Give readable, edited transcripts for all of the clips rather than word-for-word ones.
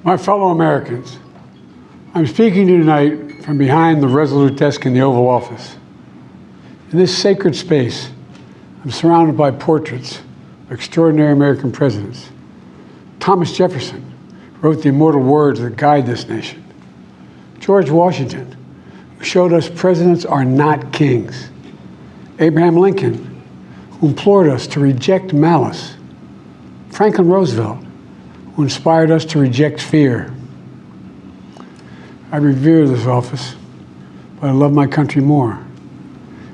My fellow Americans, I'm speaking to you tonight from behind the resolute desk in the Oval Office. In this sacred space, I'm surrounded by portraits of extraordinary American presidents. Thomas Jefferson wrote the immortal words that guide this nation. George Washington, who showed us presidents are not kings. Abraham Lincoln, who implored us to reject malice. Franklin Roosevelt, who inspired us to reject fear. I revere this office, but I love my country more.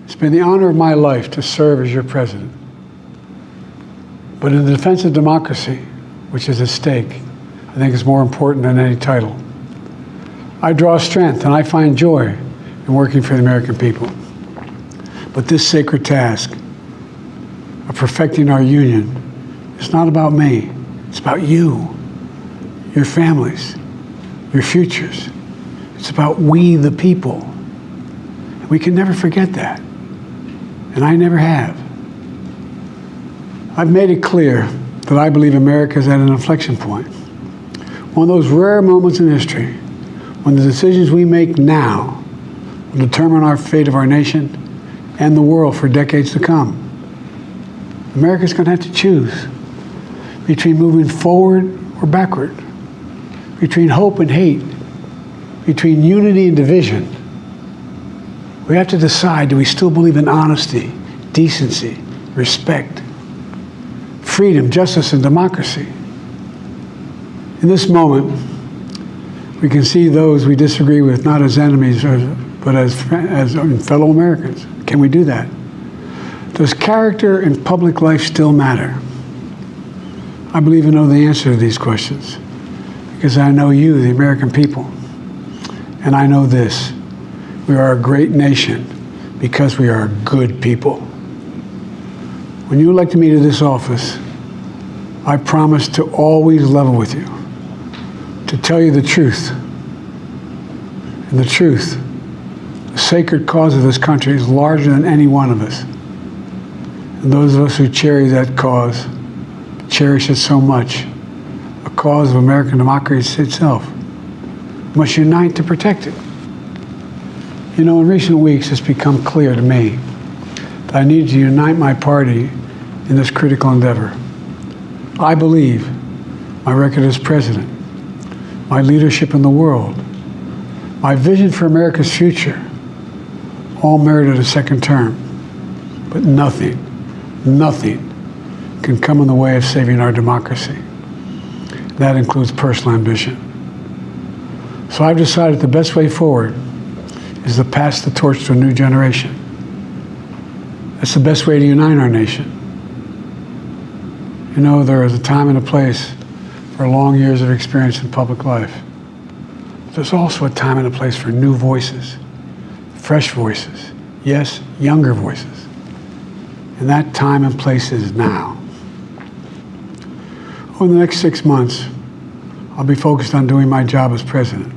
It's been the honor of my life to serve as your president. But in the defense of democracy, which is at stake, I think is more important than any title. I draw strength and I find joy in working for the American people. But this sacred task of perfecting our union is not about me. It's about you, your families, your futures. It's about we, the people. And we can never forget that. And I never have. I've made it clear that I believe America is at an inflection point. One of those rare moments in history when the decisions we make now will determine our fate of our nation and the world for decades to come. America's going to have to choose between moving forward or backward, between hope and hate, between unity and division. We have to decide, do we still believe in honesty, decency, respect, freedom, justice, and democracy? In this moment, we can see those we disagree with not as enemies, but as fellow Americans. Can we do that? Does character in public life still matter? I believe I know the answer to these questions because I know you, the American people. And I know this, we are a great nation because we are good people. When you elected me to this office, I promised to always level with you, to tell you the truth. And the truth, the sacred cause of this country is larger than any one of us. And those of us who cherish that cause, cherish it so much, a cause of American democracy itself, must unite to protect it. You know, in recent weeks, it's become clear to me that I need to unite my party in this critical endeavor. I believe my record as president, my leadership in the world, my vision for America's future, all merited a second term. But nothing can come in the way of saving our democracy. That includes personal ambition. So I've decided the best way forward is to pass the torch to a new generation. That's the best way to unite our nation. You know, there is a time and a place for long years of experience in public life. There's also a time and a place for new voices, fresh voices, yes, younger voices. And that time and place is now. Over the next 6 months, I'll be focused on doing my job as president.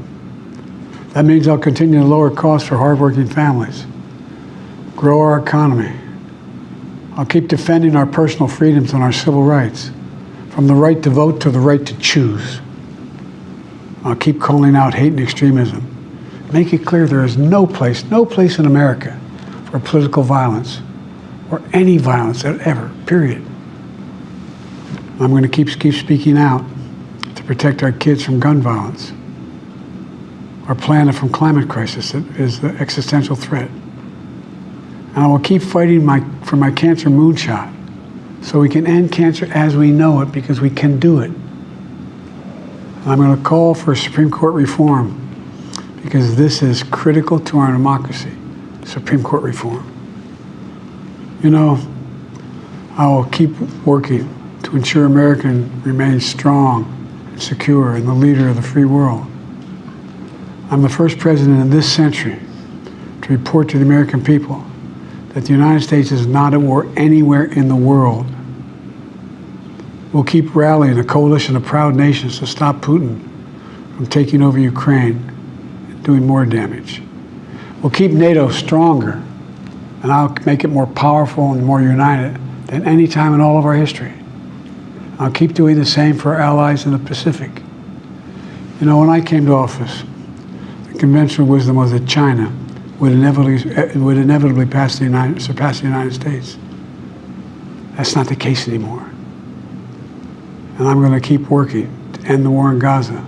That means I'll continue to lower costs for hardworking families, grow our economy. I'll keep defending our personal freedoms and our civil rights, from the right to vote to the right to choose. I'll keep calling out hate and extremism. Make it clear there is no place in America for political violence or any violence ever, period. I'm going to keep speaking out to protect our kids from gun violence, our planet from climate crisis that is the existential threat. And I will keep fighting for my cancer moonshot so we can end cancer as we know it, because we can do it. And I'm going to call for Supreme Court reform because this is critical to our democracy, Supreme Court reform. You know, I will keep working to ensure America remains strong and secure and the leader of the free world. I'm the first president in this century to report to the American people that the United States is not at war anywhere in the world. We'll keep rallying a coalition of proud nations to stop Putin from taking over Ukraine and doing more damage. We'll keep NATO stronger, and I'll make it more powerful and more united than any time in all of our history. I'll keep doing the same for our allies in the Pacific. You know, when I came to office, the conventional wisdom was that China would inevitably surpass the United States. That's not the case anymore. And I'm going to keep working to end the war in Gaza,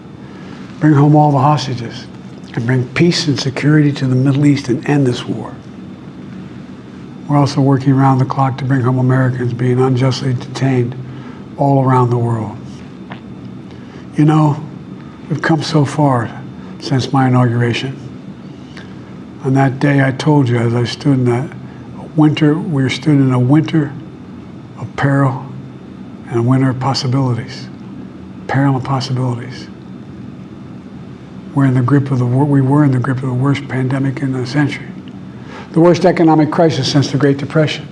bring home all the hostages, and bring peace and security to the Middle East and end this war. We're also working around the clock to bring home Americans being unjustly detained all around the world. You know, we've come so far since my inauguration. On that day, I told you, as I stood in that winter, we stood in a winter of peril and a winter of possibilities. Peril and possibilities. We were in the grip of the worst pandemic in a century. The worst economic crisis since the Great Depression.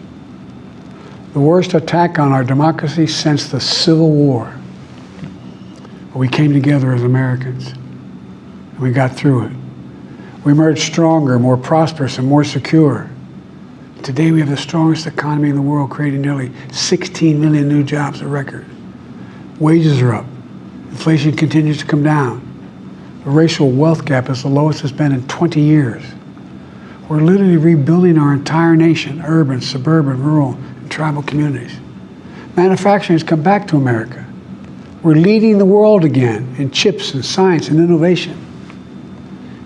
The worst attack on our democracy since the Civil War. But we came together as Americans, and we got through it. We emerged stronger, more prosperous, and more secure. Today we have the strongest economy in the world, creating nearly 16 million new jobs, a record. Wages are up. Inflation continues to come down. The racial wealth gap is the lowest it's been in 20 years. We're literally rebuilding our entire nation, urban, suburban, rural, and tribal communities. Manufacturing has come back to America. We're leading the world again in chips and science and innovation.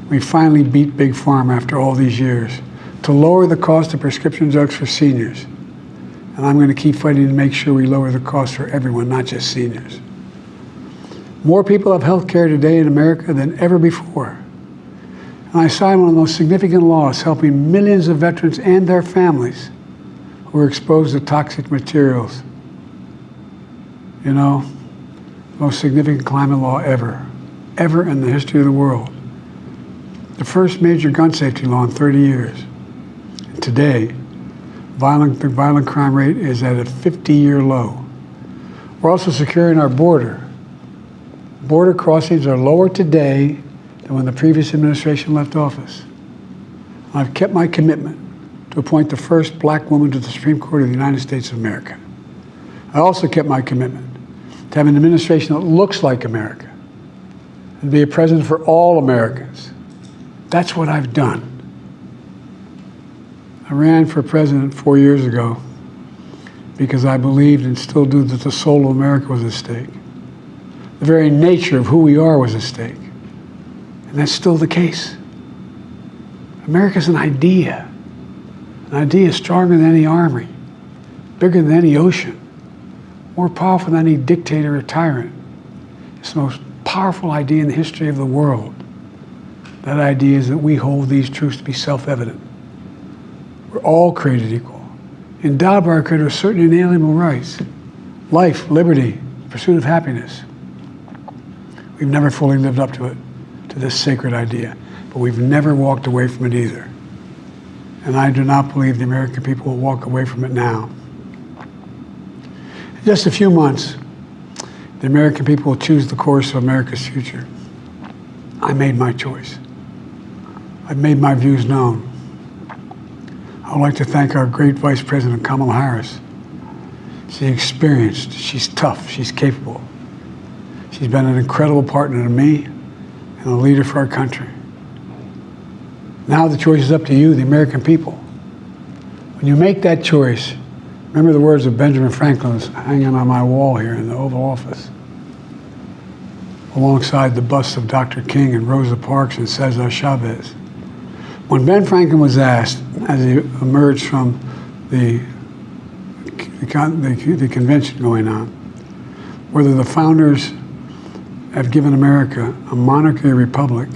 We finally beat Big Pharma after all these years to lower the cost of prescription drugs for seniors. And I'm going to keep fighting to make sure we lower the cost for everyone, not just seniors. More people have health care today in America than ever before. And I signed one of the most significant laws helping millions of veterans and their families who were exposed to toxic materials. You know, most significant climate law ever in the history of the world. The first major gun safety law in 30 years. And today, the violent crime rate is at a 50-year low. We're also securing our border. Border crossings are lower today than when the previous administration left office. I've kept my commitment to appoint the first black woman to the Supreme Court of the United States of America. I also kept my commitment to have an administration that looks like America and be a president for all Americans. That's what I've done. I ran for president 4 years ago because I believed and still do that the soul of America was at stake. The very nature of who we are was at stake. And that's still the case. America's an idea. An idea stronger than any army, bigger than any ocean, more powerful than any dictator or tyrant. It's the most powerful idea in the history of the world. That idea is that we hold these truths to be self-evident. We're all created equal, endowed by our Creator with certain inalienable rights: life, liberty, pursuit of happiness. We've never fully lived up to it, to this sacred idea, but we've never walked away from it either. And I do not believe the American people will walk away from it now. In just a few months, the American people will choose the course of America's future. I made my choice. I've made my views known. I would like to thank our great Vice President Kamala Harris. She's experienced, she's tough, she's capable. She's been an incredible partner to me and a leader for our country. Now the choice is up to you, the American people. When you make that choice, remember the words of Benjamin Franklin hanging on my wall here in the Oval Office, alongside the busts of Dr. King and Rosa Parks and Cesar Chavez. When Ben Franklin was asked, as he emerged from the convention going on, whether the founders have given America a monarchy or republic,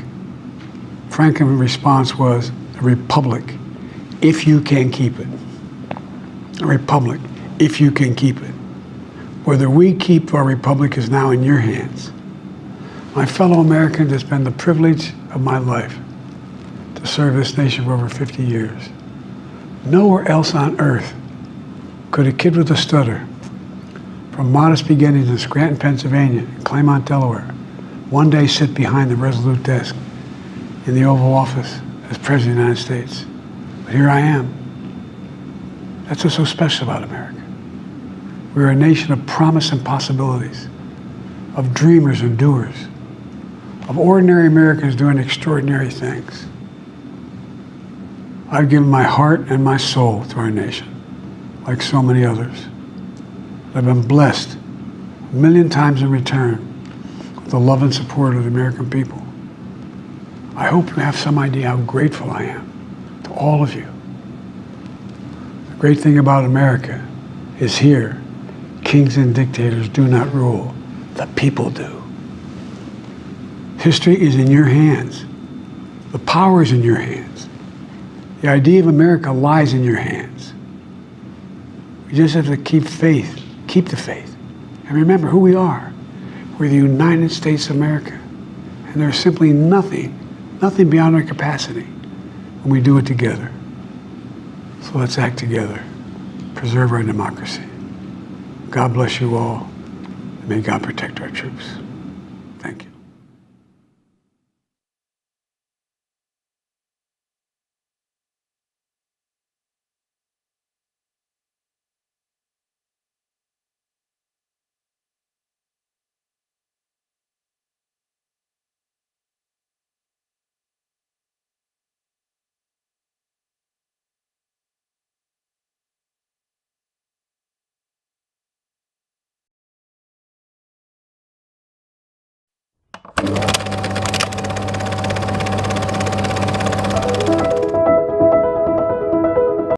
Franklin's response was, a republic, if you can keep it. A republic, if you can keep it. Whether we keep our republic is now in your hands. My fellow Americans, it's been the privilege of my life to serve this nation for over 50 years. Nowhere else on earth could a kid with a stutter, from modest beginnings in Scranton, Pennsylvania, and Claymont, Delaware, one day sit behind the resolute desk in the Oval Office as President of the United States. But here I am. That's what's so special about America. We're a nation of promise and possibilities, of dreamers and doers, of ordinary Americans doing extraordinary things. I've given my heart and my soul to our nation, like so many others. I've been blessed a million times in return with the love and support of the American people. I hope you have some idea how grateful I am to all of you. The great thing about America is here, kings and dictators do not rule, the people do. History is in your hands. The power is in your hands. The idea of America lies in your hands. We just have to keep faith, keep the faith, and remember who we are. We're the United States of America, and there's simply nothing beyond our capacity when we do it together. So let's act together, preserve our democracy. God bless you all, and may God protect our troops. Thank you.